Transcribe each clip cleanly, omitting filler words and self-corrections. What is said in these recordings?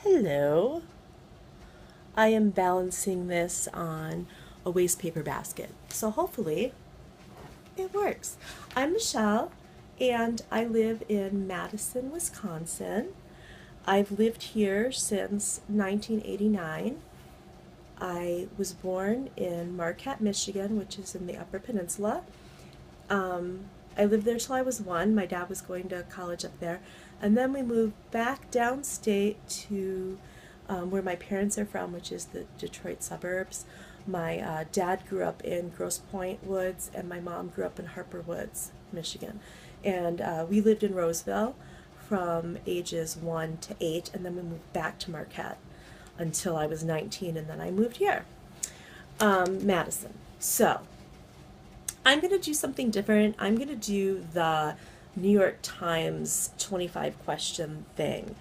Hello. I am balancing this on a waste paper basket, so hopefully it works. I'm Michelle, and I live in Madison, Wisconsin. I've lived here since 1989. I was born in Marquette, Michigan, which is in the Upper Peninsula. I lived there till I was one. My dad was going to college up there. And then we moved back downstate to where my parents are from, which is the Detroit suburbs. My dad grew up in Grosse Pointe Woods, and my mom grew up in Harper Woods, Michigan. And we lived in Roseville from ages 1 to 8, and then we moved back to Marquette until I was 19, and then I moved here, Madison. So I'm going to do something different. I'm going to do the New York Times 25 question thing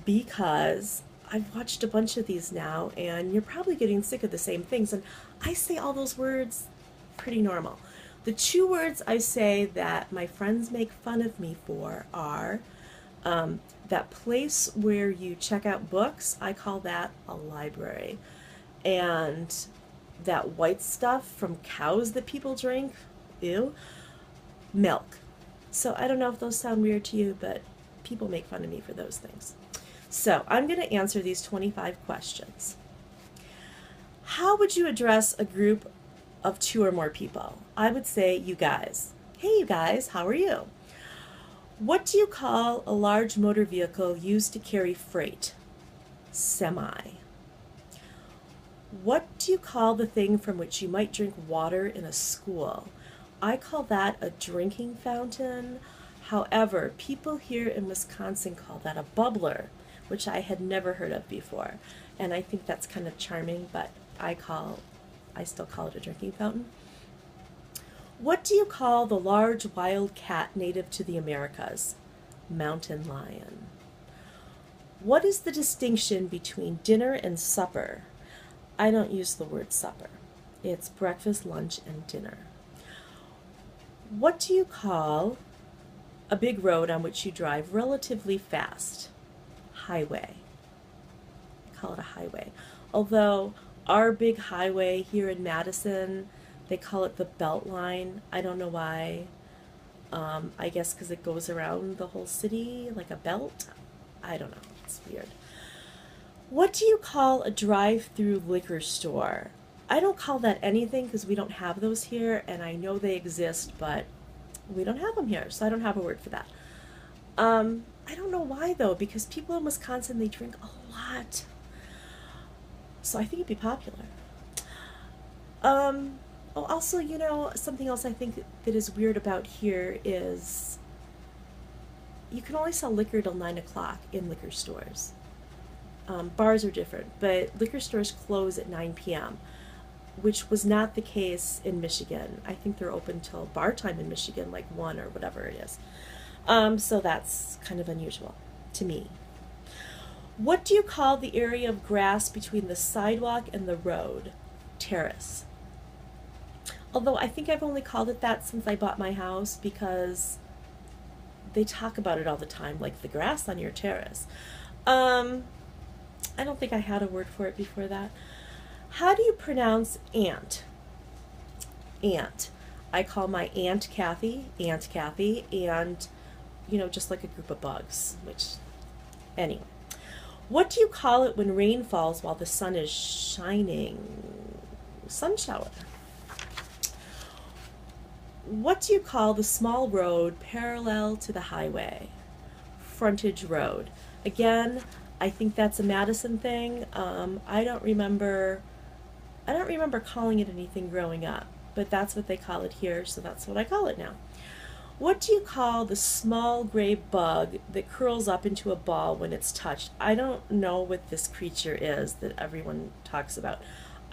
because I've watched a bunch of these now, and you're probably getting sick of the same things. And I say all those words pretty normal. The two words I say that my friends make fun of me for are that place where you check out books, I call that a library. And that white stuff from cows that people drink, ew, milk. So I don't know if those sound weird to you, but people make fun of me for those things. So I'm going to answer these 25 questions. How would you address a group of 2 or more people? I would say, you guys. Hey, you guys, how are you? What do you call a large motor vehicle used to carry freight? Semi. What do you call the thing from which you might drink water in a school? I call that a drinking fountain. However, people here in Wisconsin call that a bubbler, which I had never heard of before. And I think that's kind of charming, but I still call it a drinking fountain. What do you call the large wild cat native to the Americas? Mountain lion. What is the distinction between dinner and supper? I don't use the word supper. It's breakfast, lunch, and dinner. What do you call a big road on which you drive relatively fast? Highway. I call it a highway. Although our big highway here in Madison, they call it the Belt Line. I don't know why. I guess because it goes around the whole city like a belt. I don't know. It's weird. What do you call a drive-through liquor store? I don't call that anything because we don't have those here, and I know they exist, but we don't have them here, so I don't have a word for that. I don't know why, though, because people in Wisconsin, they drink a lot. So I think it'd be popular. Also, something else I think that is weird about here is you can only sell liquor till 9 o'clock in liquor stores. Bars are different, but liquor stores close at 9 p.m., which was not the case in Michigan. I think they're open till bar time in Michigan, like 1 or whatever it is. So that's kind of unusual to me. What do you call the area of grass between the sidewalk and the road? Terrace. Although I think I've only called it that since I bought my house because they talk about it all the time, like the grass on your terrace. I don't think I had a word for it before that. How do you pronounce ant? Ant. I call my Aunt Kathy, and, just like a group of bugs, which, anyway. What do you call it when rain falls while the sun is shining? Sun shower. What do you call the small road parallel to the highway? Frontage road. Again, I think that's a Madison thing. I don't remember calling it anything growing up, but that's what they call it here, so that's what I call it now. What do you call the small gray bug that curls up into a ball when it's touched? I don't know what this creature is that everyone talks about.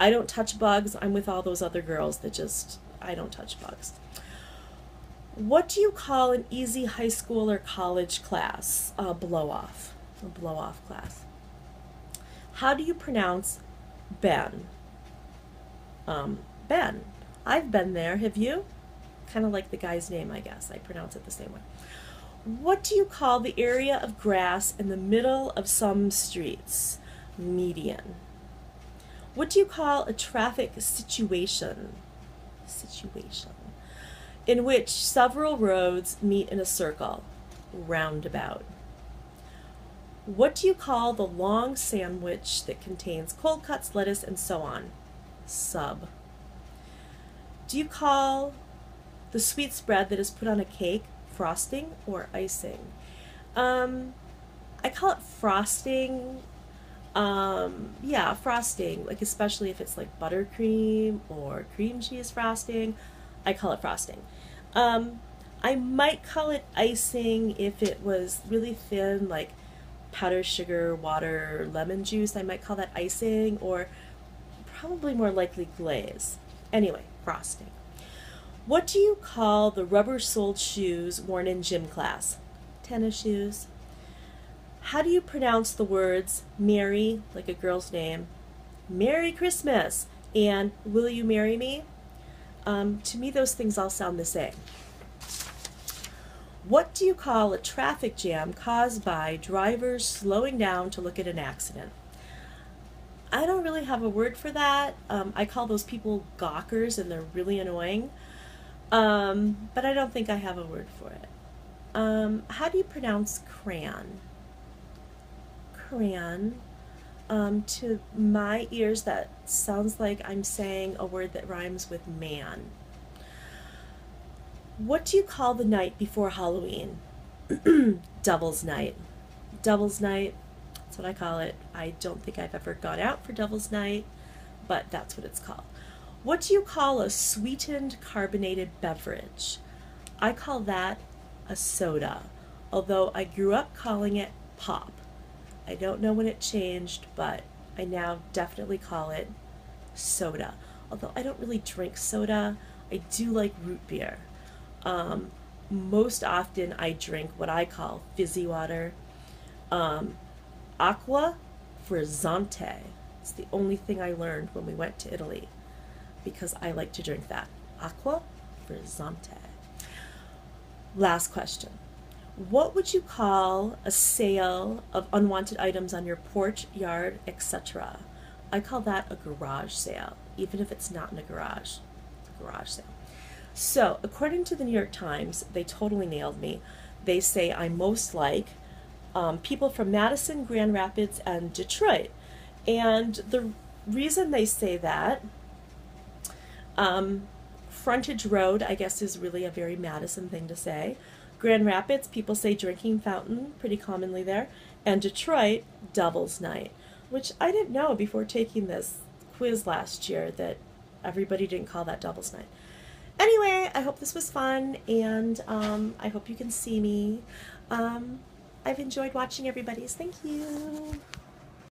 I don't touch bugs. I'm with all those other girls that I don't touch bugs. What do you call an easy high school or college class? A blow-off class. How do you pronounce Ben? Ben. I've been there. Have you? Kind of like the guy's name, I guess. I pronounce it the same way. What do you call the area of grass in the middle of some streets? Median. What do you call a traffic situation? Situation. In which several roads meet in a circle? Roundabout. What do you call the long sandwich that contains cold cuts, lettuce, and so on? Sub. Do you call the sweet spread that is put on a cake frosting or icing? I call it frosting. Yeah, frosting, like especially if it's like buttercream or cream cheese frosting, I call it frosting. I might call it icing if it was really thin, like powdered sugar, water, lemon juice. I might call that icing, or probably more likely glaze. Anyway, frosting. What do you call the rubber-soled shoes worn in gym class? Tennis shoes. How do you pronounce the words Mary, like a girl's name, Merry Christmas, and Will you marry me? To me, those things all sound the same. What do you call a traffic jam caused by drivers slowing down to look at an accident? I don't really have a word for that. I call those people gawkers, and they're really annoying. But I don't think I have a word for it. How do you pronounce crayon? Crayon. To my ears, that sounds like I'm saying a word that rhymes with man. What do you call the night before Halloween? Devil's Night. Devil's Night, that's what I call it. I don't think I've ever gone out for Devil's Night, but that's what it's called. What do you call a sweetened carbonated beverage? I call that a soda, although I grew up calling it pop. I don't know when it changed, but I now definitely call it soda. Although I don't really drink soda, I do like root beer. Most often I drink what I call fizzy water. Acqua frizzante. It's the only thing I learned when we went to Italy, because I like to drink that. Acqua frizzante. Last question. What would you call a sale of unwanted items on your porch, yard, etc.? I call that a garage sale, even if it's not in a garage. It's a garage sale. So, according to the New York Times, they totally nailed me. They say I'm most like people from Madison, Grand Rapids, and Detroit. And the reason they say that, frontage road, I guess, is really a very Madison thing to say. Grand Rapids, people say drinking fountain, pretty commonly there. And Detroit, Devil's Night, which I didn't know before taking this quiz last year that everybody didn't call that Devil's Night. Anyway, I hope this was fun, and I hope you can see me. I've enjoyed watching everybody's. Thank you.